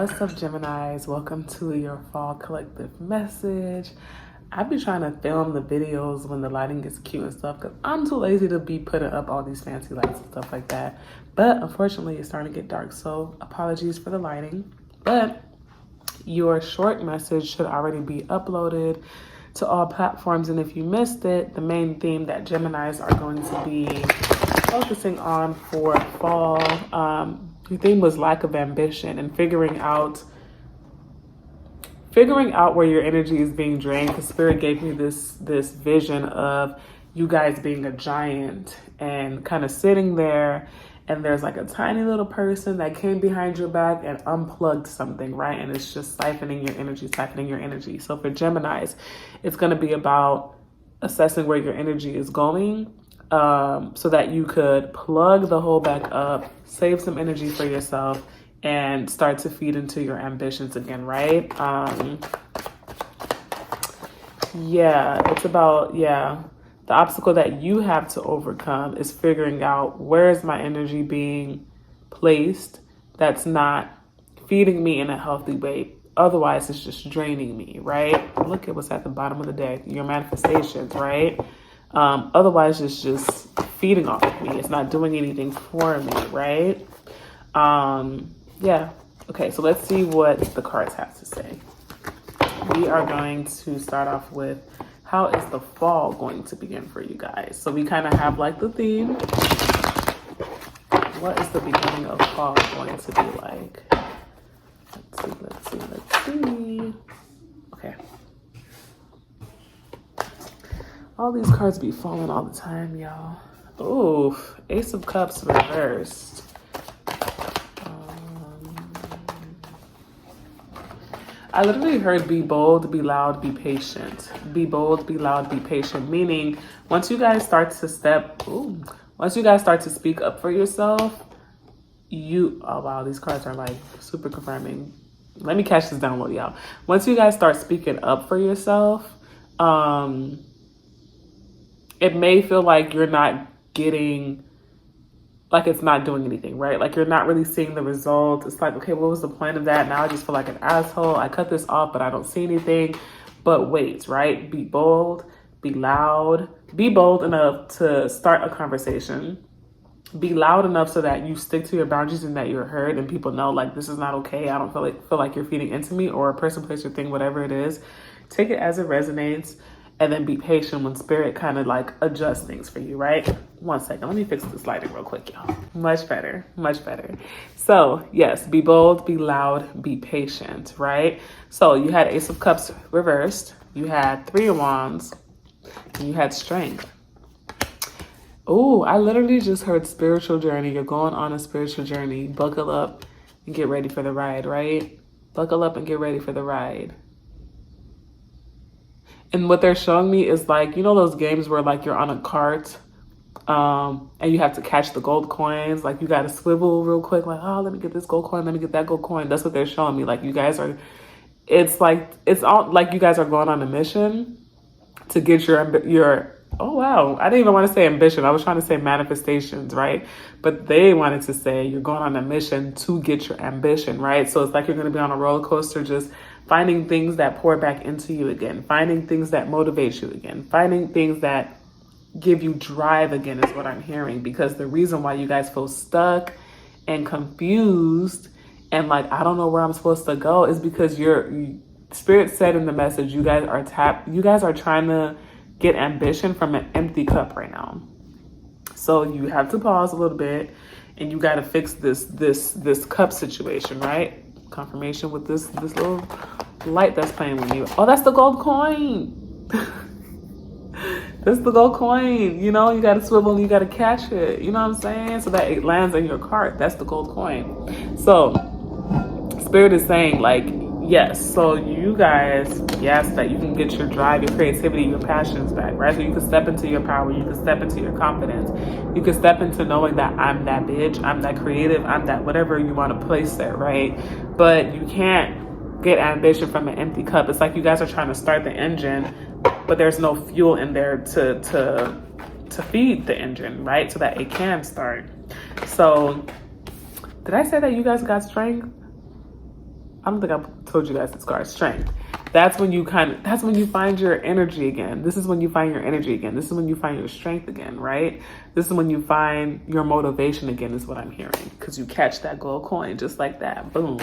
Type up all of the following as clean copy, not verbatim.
What's up, Geminis? Welcome to your fall collective message. I be trying to film the videos when the lighting gets cute and stuff because I'm too lazy to be putting up all these fancy lights and stuff like that. But unfortunately, it's starting to get dark, so apologies for the lighting. But your short message should already be uploaded to all platforms, and if you missed it, the main theme that Geminis are going to be focusing on for fall, your theme was lack of ambition and figuring out where your energy is being drained, because Spirit gave me this vision of you guys being a giant and kind of sitting there, and there's like a tiny little person that came behind your back and unplugged something, right? And it's just siphoning your energy. So for Geminis, it's going to be about assessing where your energy is going, so that you could plug the hole back up, save some energy for yourself, and start to feed into your ambitions again, right? It's about, the obstacle that you have to overcome is figuring out, where is my energy being placed that's not feeding me in a healthy way. Otherwise, it's just draining me, right? Look at what's at the bottom of the deck, your manifestations, right? Otherwise, it's just feeding off of me. It's not doing anything for me, right? Okay, so let's see what the cards have to say. We are going to start off with, how is the fall going to begin for you guys? So we kind of have like the theme. What is the beginning of fall going to be like? Let's see. Okay. All these cards be falling all the time, y'all. Ooh, Ace of Cups reversed. I literally heard be bold, be loud, be patient. Be bold, be loud, be patient. Meaning, once you guys start to speak up for yourself, oh wow, these cards are like super confirming. Let me catch this download, y'all. Once you guys start speaking up for yourself, it may feel like you're not getting, like it's not doing anything, right? Like you're not really seeing the result. It's like, okay, what was the point of that? Now I just feel like an asshole. I cut this off, but I don't see anything. But wait, right? Be bold, be loud, be bold enough to start a conversation. Be loud enough so that you stick to your boundaries and that you're heard and people know, like, this is not okay. I don't feel like you're feeding into me, or a person, place, or thing, whatever it is. Take it as it resonates. And then be patient when Spirit kind of like adjusts things for you, right? 1 second, let me fix this lighting real quick, y'all. Much better. So yes, be bold, be loud, be patient, right? So you had Ace of Cups reversed, you had Three of Wands, and you had Strength. Oh, I literally just heard spiritual journey. You're going on a spiritual journey. Buckle up and get ready for the ride, right? Buckle up and get ready for the ride. And what they're showing me is like, you know, those games where like you're on a cart, and you have to catch the gold coins. Like you got to swivel real quick. Like, oh, let me get this gold coin. Let me get that gold coin. That's what they're showing me. Like you guys are, it's all like you guys are going on a mission to get your, oh wow. I didn't even want to say ambition. I was trying to say manifestations, right? But they wanted to say you're going on a mission to get your ambition, right? So it's like you're going to be on a roller coaster, just finding things that pour back into you again, finding things that motivate you again, finding things that give you drive again is what I'm hearing. Because the reason why you guys feel stuck and confused and like, I don't know where I'm supposed to go, is because Spirit said in the message, you guys are trying to get ambition from an empty cup right now. So you have to pause a little bit and you got to fix this cup situation, right? Confirmation with this little light that's playing with you. Oh, that's the gold coin. That's the gold coin. You know, you got to swivel and you got to catch it. You know what I'm saying? So that it lands in your cart. That's the gold coin. So Spirit is saying like, yes. So you guys, yes, that you can get your drive, your creativity, your passions back, right? So you can step into your power. You can step into your confidence. You can step into knowing that I'm that bitch. I'm that creative. I'm that whatever you want to place there, right? But you can't get ambition from an empty cup. It's like you guys are trying to start the engine, but there's no fuel in there to feed the engine, right? So that it can start. So did I say that you guys got strength? I don't think I told you guys this card, strength. That's when you find your energy again. This is when you find your energy again. This is when you find your strength again, right? This is when you find your motivation again, is what I'm hearing. Because you catch that gold coin just like that. Boom.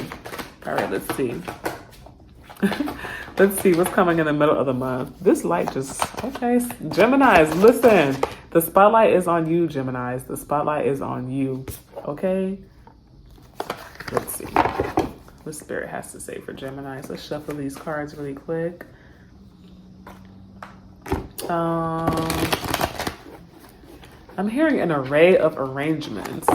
All right, let's see. Let's see what's coming in the middle of the month. This light just, okay. Geminis, listen. The spotlight is on you, Geminis. The spotlight is on you, okay? Let's see what Spirit has to say for Geminis. Let's shuffle these cards really quick. I'm hearing an array of arrangements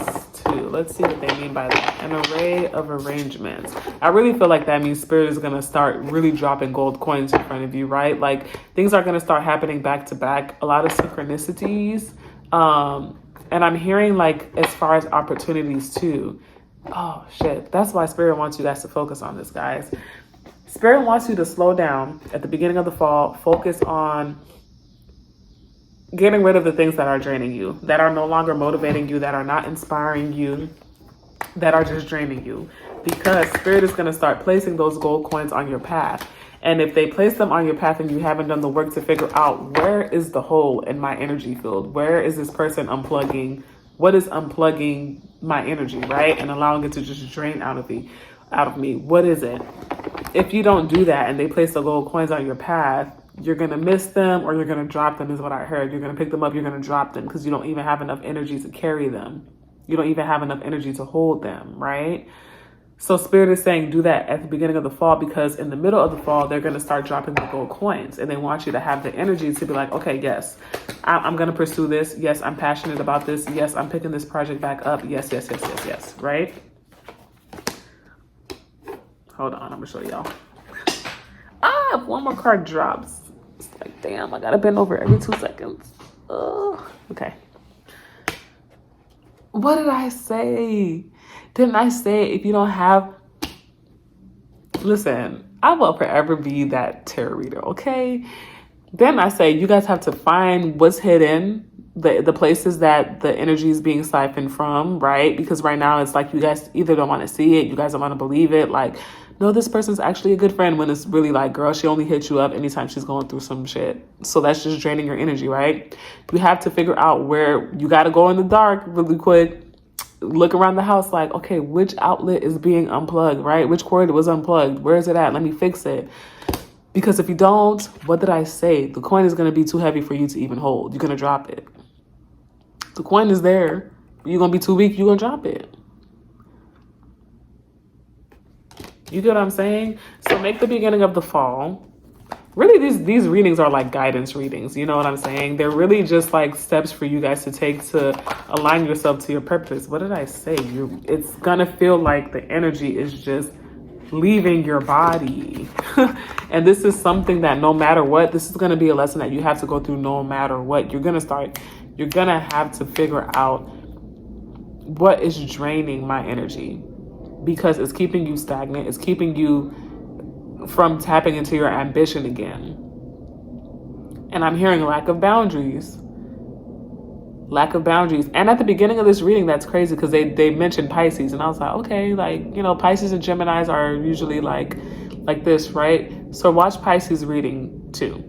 too. Let's see what they mean by that. An array of arrangements. I really feel like that means Spirit is going to start really dropping gold coins in front of you, right? Like things are going to start happening back to back. A lot of synchronicities. And I'm hearing like as far as opportunities too. Oh shit. That's why Spirit wants you guys to focus on this, guys. Spirit wants you to slow down at the beginning of the fall. Focus on getting rid of the things that are draining you, that are no longer motivating you, that are not inspiring you, that are just draining you. Because Spirit is going to start placing those gold coins on your path. And if they place them on your path and you haven't done the work to figure out where is the hole in my energy field, where is this person unplugging, what is unplugging my energy, right? And allowing it to just drain out of me. What is it? If you don't do that and they place the gold coins on your path, you're going to miss them or you're going to drop them is what I heard. You're going to pick them up, you're going to drop them because you don't even have enough energy to carry them. You don't even have enough energy to hold them, right? So Spirit is saying do that at the beginning of the fall because in the middle of the fall, they're going to start dropping the gold coins and they want you to have the energy to be like, okay, yes, I'm going to pursue this. Yes, I'm passionate about this. Yes, I'm picking this project back up. Yes, right? Hold on, I'm going to show y'all. If one more card drops, it's like, damn, I got to bend over every 2 seconds. Okay. What did I say? Didn't I say if you don't have... Listen, I will forever be that tarot reader, okay? Then I say you guys have to find what's hidden, the places that the energy is being siphoned from, right? Because right now it's like you guys either don't want to see it, you guys don't want to believe it. Like, no, this person's actually a good friend when it's really like, girl, she only hits you up anytime she's going through some shit. So that's just draining your energy, right? You have to figure out where you got to go in the dark really quick. Look around the house like, okay, which outlet is being unplugged, right? Which cord was unplugged? Where is it at? Let me fix it. Because if you don't, what did I say? The coin is going to be too heavy for you to even hold. You're going to drop it. The coin is there. You're going to be too weak. You're going to drop it. You get what I'm saying? So make the beginning of the fall. Really, these readings are like guidance readings. You know what I'm saying? They're really just like steps for you guys to take to align yourself to your purpose. What did I say? It's going to feel like the energy is just leaving your body. And this is something that no matter what, this is going to be a lesson that you have to go through no matter what. You're going to have to figure out what is draining my energy. Because it's keeping you stagnant. It's keeping you from tapping into your ambition again. And I'm hearing lack of boundaries. Lack of boundaries. And at the beginning of this reading, that's crazy because they mentioned Pisces. And I was like, okay, like, you know, Pisces and Geminis are usually like this, right? So watch Pisces reading too.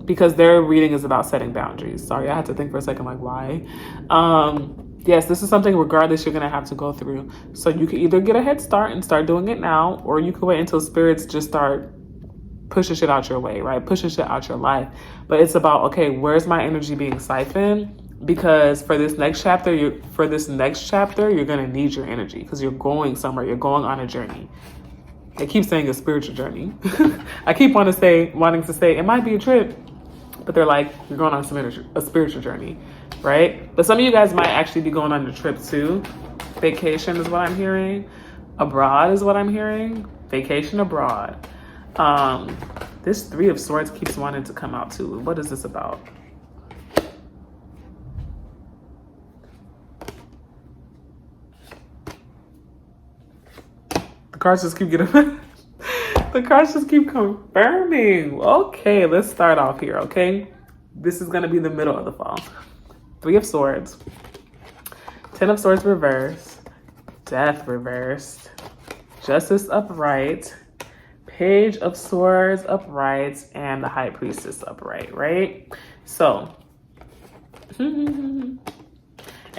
Because their reading is about setting boundaries. Sorry, I had to think for a second, like, why? Yes, this is something regardless you're going to have to go through. So you can either get a head start and start doing it now, or you can wait until spirits just start pushing shit out your way, right? Pushing shit out your life. But it's about, okay, where's my energy being siphoned? Because for this next chapter, you're going to need your energy because you're going somewhere. You're going on a journey. They keep saying a spiritual journey. I keep wanting to say it might be a trip, but they're like, you're going on a spiritual journey. Right? But some of you guys might actually be going on a trip too. Vacation is what I'm hearing. Abroad is what I'm hearing. Vacation abroad. This 3 of Swords keeps wanting to come out too. What is this about? The cards just keep getting... The cards just keep confirming. Okay, let's start off here, okay? This is going to be the middle of the fall. 3 of Swords, 10 of Swords reversed, Death reversed, Justice upright, Page of Swords upright, and the High Priestess upright, right? So, and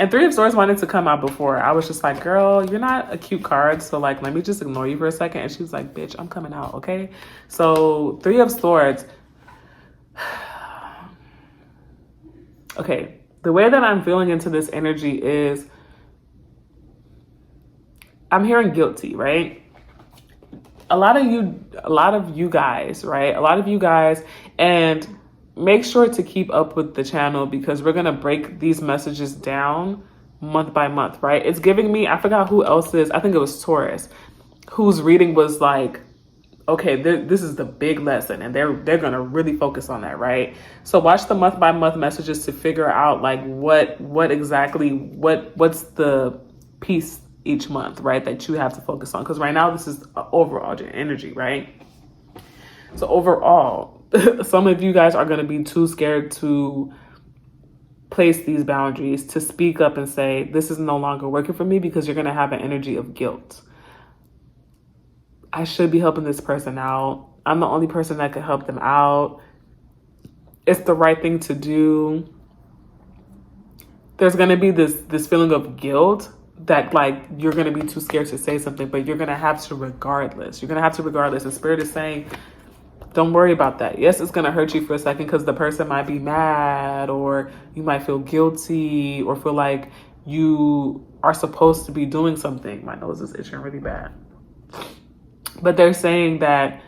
Three of Swords wanted to come out before. I was just like, girl, you're not a cute card, so like, let me just ignore you for a second. And she was like, bitch, I'm coming out, okay? So, Three of Swords. Okay, the way that I'm feeling into this energy is I'm hearing guilty, right? A lot of you guys, right? A lot of you guys, and make sure to keep up with the channel because we're going to break these messages down month by month, right? It's giving me, I forgot who else is, I think it was Taurus, whose reading was like, okay, this is the big lesson, and they're going to really focus on that, right? So watch the month by month messages to figure out like what's the piece each month, right, that you have to focus on. Because right now this is overall energy, right? So overall, some of you guys are going to be too scared to place these boundaries, to speak up and say, this is no longer working for me, because you're going to have an energy of guilt. I should be helping this person out. I'm the only person that can help them out. It's the right thing to do. There's going to be this feeling of guilt that like you're going to be too scared to say something, but you're going to have to regardless. You're going to have to regardless. The Spirit is saying, don't worry about that. Yes, it's going to hurt you for a second because the person might be mad, or you might feel guilty, or feel like you are supposed to be doing something. My nose is itching really bad. But they're saying that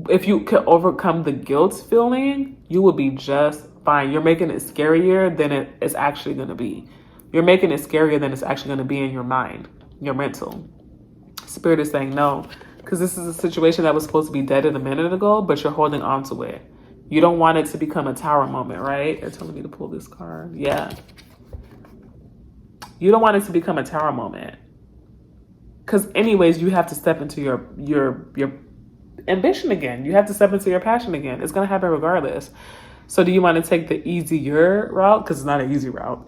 if you could overcome the guilt feeling, you will be just fine. You're making it scarier than it's actually going to be. You're making it scarier than it's actually going to be in your mind, your mental. Spirit is saying no, because this is a situation that was supposed to be dead a minute ago, but you're holding on to it. You don't want it to become a tower moment, right? They're telling me to pull this card. Yeah. You don't want it to become a tower moment. Because anyways, you have to step into your ambition again. You have to step into your passion again. It's going to happen regardless. So do you want to take the easier route? Because it's not an easy route,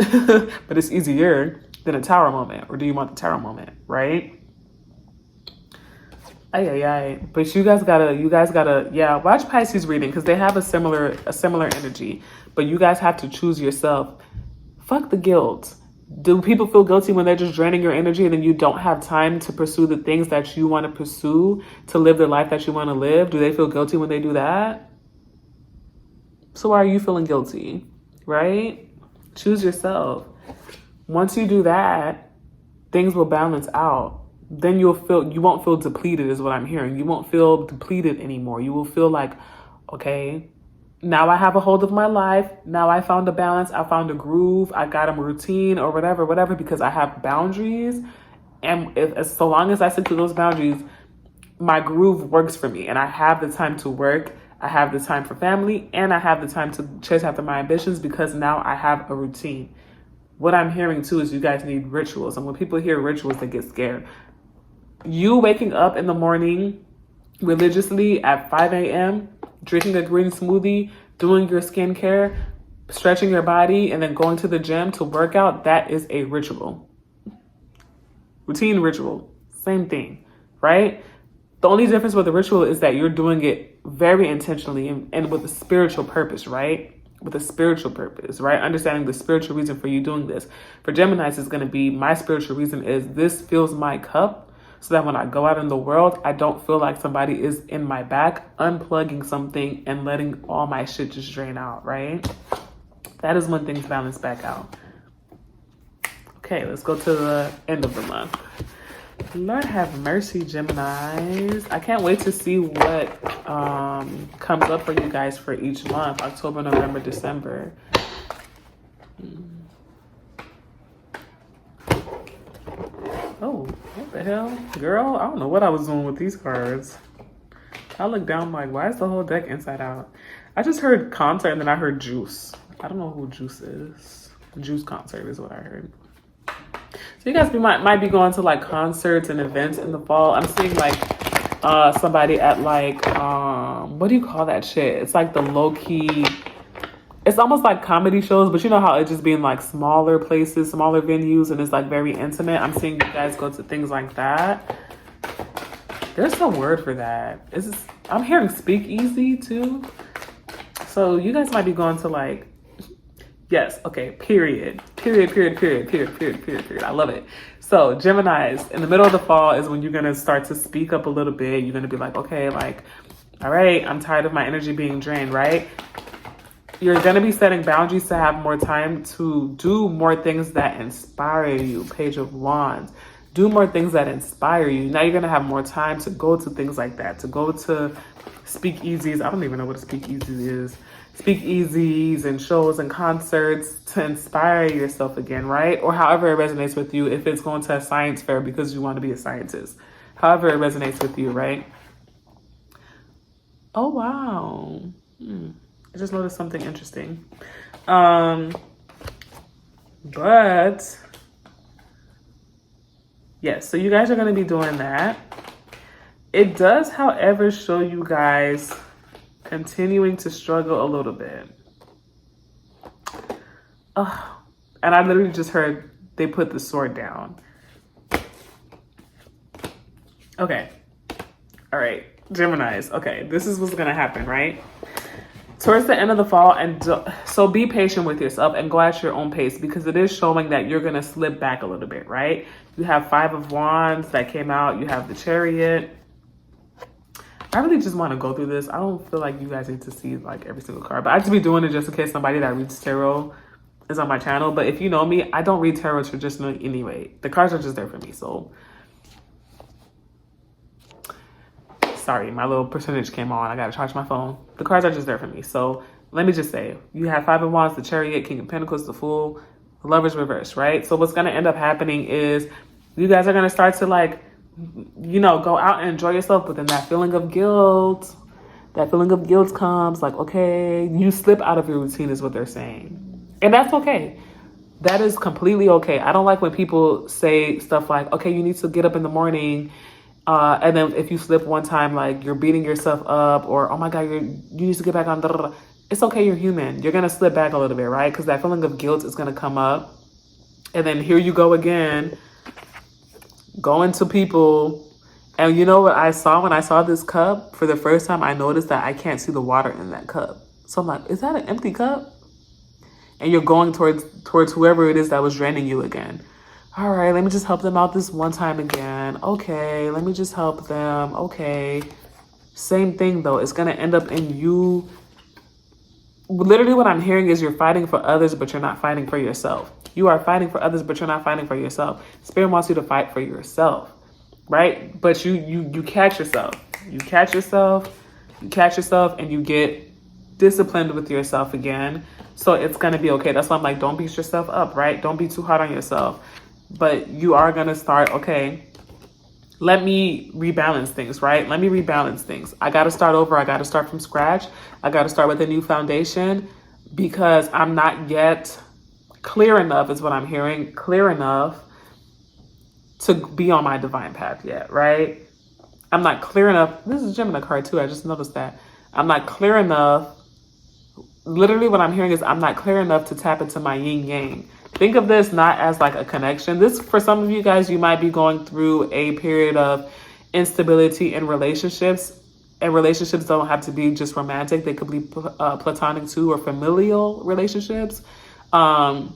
but it's easier than a tower moment. Or do you want the tower moment, right? But you guys gotta, yeah, watch Pisces reading because they have a similar energy. But you guys have to choose yourself. Fuck the guilt. Do people feel guilty when they're just draining your energy and then you don't have time to pursue the things that you want to pursue, to live the life that you want to live? Do they feel guilty when they do that? So why are you feeling guilty, right? Choose yourself. Once you do that, things will balance out. Then you won't feel depleted is what I'm hearing. You won't feel depleted anymore. You will feel like, okay, now I have a hold of my life. Now I found a balance. I found a groove. I got a routine or whatever, because I have boundaries. And so long as I stick to those boundaries, my groove works for me. And I have the time to work. I have the time for family, and I have the time to chase after my ambitions because now I have a routine. What I'm hearing too is you guys need rituals. And when people hear rituals, they get scared. You waking up in the morning religiously at 5 a.m., drinking a green smoothie, doing your skincare, stretching your body, and then going to the gym to work out, that is a ritual. Routine ritual, same thing, right? The only difference with the ritual is that you're doing it very intentionally and with a spiritual purpose, right? With a spiritual purpose, right? Understanding the spiritual reason for you doing this. For Geminis, it's going to be, my spiritual reason is this fills my cup so that when I go out in the world, I don't feel like somebody is in my back, unplugging something and letting all my shit just drain out, right? That is when things balance back out. Okay, let's go to the end of the month. Lord have mercy, Geminis. I can't wait to see what comes up for you guys for each month. October, November, December. Oh, what the hell? Girl, I don't know what I was doing with these cards. I look down like, why is the whole deck inside out? I just heard concert and then I heard juice. I don't know who juice is. Juice concert is what I heard. So you guys might be going to like concerts and events in the fall. I'm seeing like somebody at like, what do you call that shit? It's like the low-key, it's almost like comedy shows, but you know how it just being like smaller places, smaller venues, and it's like very intimate. I'm seeing you guys go to things like that. There's no word for that. I'm hearing speakeasy too. So you guys might be going to like, yes, okay, period. I love it. So Geminis, in the middle of the fall is when you're going to start to speak up a little bit. You're going to be like, okay, like, all right, I'm tired of my energy being drained, right? You're going to be setting boundaries to have more time to do more things that inspire you. Page of Wands. Do more things that inspire you. Now you're going to have more time to go to things like that, to go to speakeasies. I don't even know what a speakeasy is. Speakeasies and shows and concerts to inspire yourself again, right? Or however it resonates with you. If it's going to a science fair because you want to be a scientist. However it resonates with you, right? Oh, wow. I just noticed something interesting. But yes, so you guys are going to be doing that. It does, however, show you guys continuing to struggle a little bit. And I literally just heard they put the sword down. Okay. All right. Geminis. Okay. This is what's going to happen, right? Towards the end of the fall, and so be patient with yourself and go at your own pace, because it is showing that you're going to slip back a little bit, right? You have 5 of Wands that came out. You have the Chariot. I really just want to go through this. I don't feel like you guys need to see like every single card, but I just be doing it just in case somebody that reads tarot is on my channel. But if you know me, I don't read tarot traditionally anyway. The cards are just there for me. So sorry, my little percentage came on. I got to charge my phone. The cards are just there for me. So let me just say, you have 5 of Wands, the Chariot, King of Pentacles, the Fool, the Lover's reversed, right? So what's going to end up happening is you guys are going to start to like, you know, go out and enjoy yourself, but then that feeling of guilt comes, like, okay, you slip out of your routine is what they're saying. And that's okay. That is completely okay. I don't like when people say stuff like, okay, you need to get up in the morning, and then if you slip one time, like you're beating yourself up, or, oh my God, you need to get back on. It's okay, you're human. You're going to slip back a little bit, right? Because that feeling of guilt is going to come up. And then here you go again, going to people. And you know what I saw when I saw this cup? For the first time, I noticed that I can't see the water in that cup. So I'm like, is that an empty cup? And you're going towards whoever it is that was draining you again. All right, let me just help them out this one time again. Okay, let me just help them. Okay. Same thing though. It's going to end up in you. Literally what I'm hearing is you're fighting for others, but you're not fighting for yourself. You are fighting for others, but you're not fighting for yourself. Spirit wants you to fight for yourself, right? But you catch yourself. You catch yourself, and you get disciplined with yourself again. So it's going to be okay. That's why I'm like, don't beat yourself up, right? Don't be too hard on yourself. But you are going to start, okay, let me rebalance things, right? Let me rebalance things. I got to start over. I got to start from scratch. I got to start with a new foundation, because I'm not yet clear enough, is what I'm hearing, clear enough to be on my divine path yet, right? I'm not clear enough. This is a Gemini card too. I just noticed that. I'm not clear enough. Literally what I'm hearing is I'm not clear enough to tap into my yin yang. Think of this not as like a connection. This, for some of you guys, you might be going through a period of instability in relationships. And relationships don't have to be just romantic. They could be platonic too, or familial relationships. And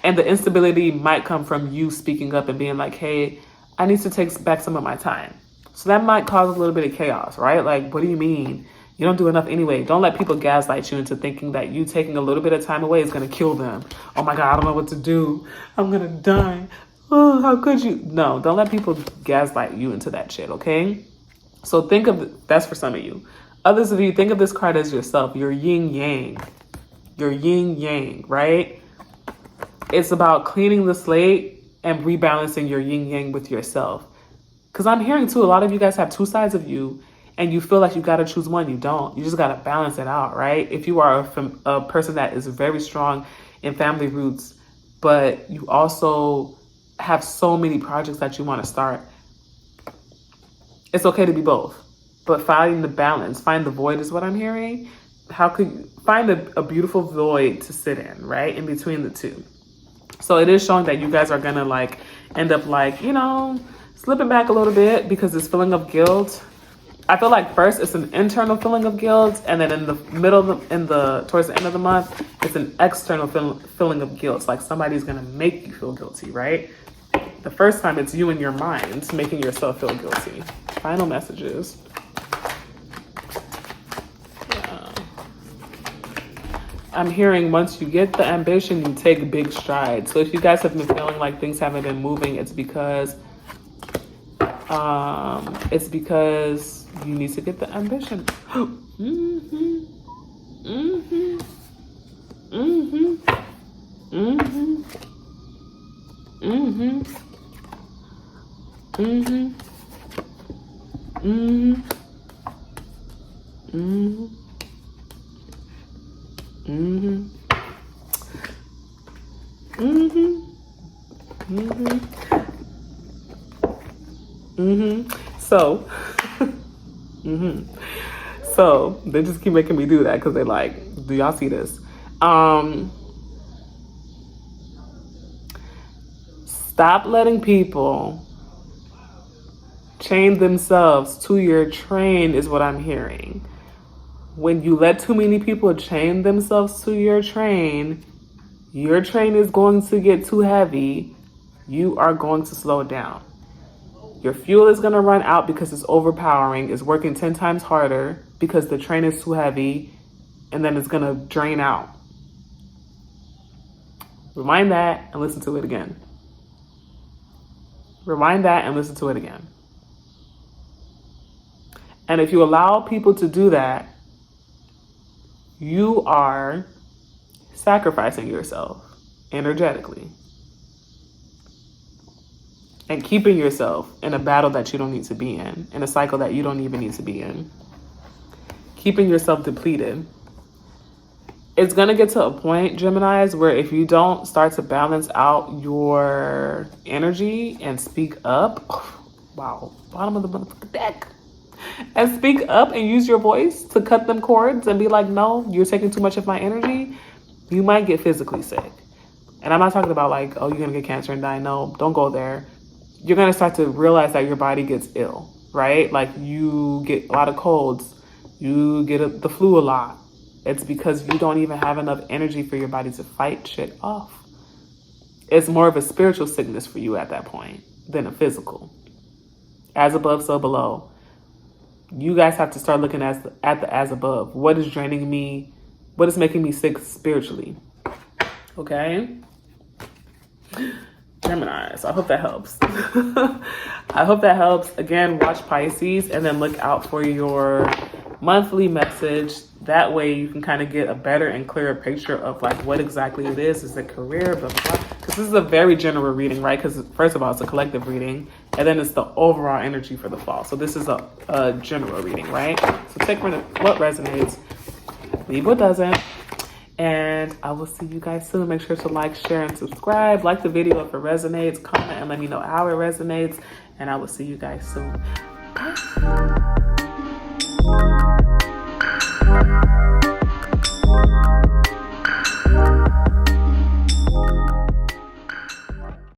the instability might come from you speaking up and being like, hey, I need to take back some of my time. So that might cause a little bit of chaos, right? Like, what do you mean? You don't do enough anyway. Don't let people gaslight you into thinking that you taking a little bit of time away is going to kill them. Oh my God, I don't know what to do. I'm going to die. Oh, how could you? No, don't let people gaslight you into that shit, okay? So think of, that's for some of you. Others of you, think of this card as yourself, your yin yang. Your yin yang, right? It's about cleaning the slate and rebalancing your yin yang with yourself. Because I'm hearing too, a lot of you guys have two sides of you, and you feel like you got to choose one. You don't. You just got to balance it out, right? If you are a person that is very strong in family roots, but you also have so many projects that you want to start, it's okay to be both. But find the balance, find the void is what I'm hearing. how could you find a beautiful void to sit in, right? In between the two. So it is showing that you guys are gonna like end up like, you know, slipping back a little bit because this feeling of guilt. I feel like first it's an internal feeling of guilt, and then in the middle of towards the end of the month, it's an external feeling of guilt. Like somebody's gonna make you feel guilty, right? The first time it's you in your mind making yourself feel guilty. Final messages. Yeah. I'm hearing once you get the ambition, you take big strides. So if you guys have been feeling like things haven't been moving, it's because you need to get the ambition. Mm-hmm. Mm-hmm. Mm-hmm. Mm-hmm. Mm-hmm. Mm-hmm. Mm-hmm. Mm-hmm. Mm-hmm. Mm-hmm. Mm-hmm. Mm-hmm. So, mm-hmm. So they just keep making me do that because they're like, do y'all see this? Stop letting people chain themselves to your train is what I'm hearing. When you let too many people chain themselves to your train is going to get too heavy. You are going to slow down. Your fuel is going to run out because it's overpowering. It's working 10 times harder because the train is too heavy, and then it's going to drain out. Rewind that and listen to it again. Rewind that and listen to it again. And if you allow people to do that, you are sacrificing yourself energetically and keeping yourself in a battle that you don't need to be in a cycle that you don't even need to be in, keeping yourself depleted. It's going to get to a point, Geminis, where if you don't start to balance out your energy and speak up, wow, bottom of the motherfucking deck, and speak up and use your voice to cut them cords and be like, no, you're taking too much of my energy, you might get physically sick. And I'm not talking about like, oh, you're going to get cancer and die. No, don't go there. You're going to start to realize that your body gets ill, right? Like you get a lot of colds, you get the flu a lot. It's because you don't even have enough energy for your body to fight shit off. It's more of a spiritual sickness for you at that point than a physical. As above, so below. You guys have to start looking at the as above. What is draining me? What is making me sick spiritually? Okay? Gemini, so I hope that helps. I hope that helps. Again, watch Pisces and then look out for your monthly message. That way you can kind of get a better and clearer picture of like what exactly it is. Is it career, blah, blah, blah. Because this is a very general reading, right? Because first of all, it's a collective reading, and then it's the overall energy for the fall. So this is a general reading, right? So take what resonates, leave what doesn't. And I will see you guys soon. Make sure to like, share, and subscribe. Like the video if it resonates. Comment and let me know how it resonates. And I will see you guys soon. Bye.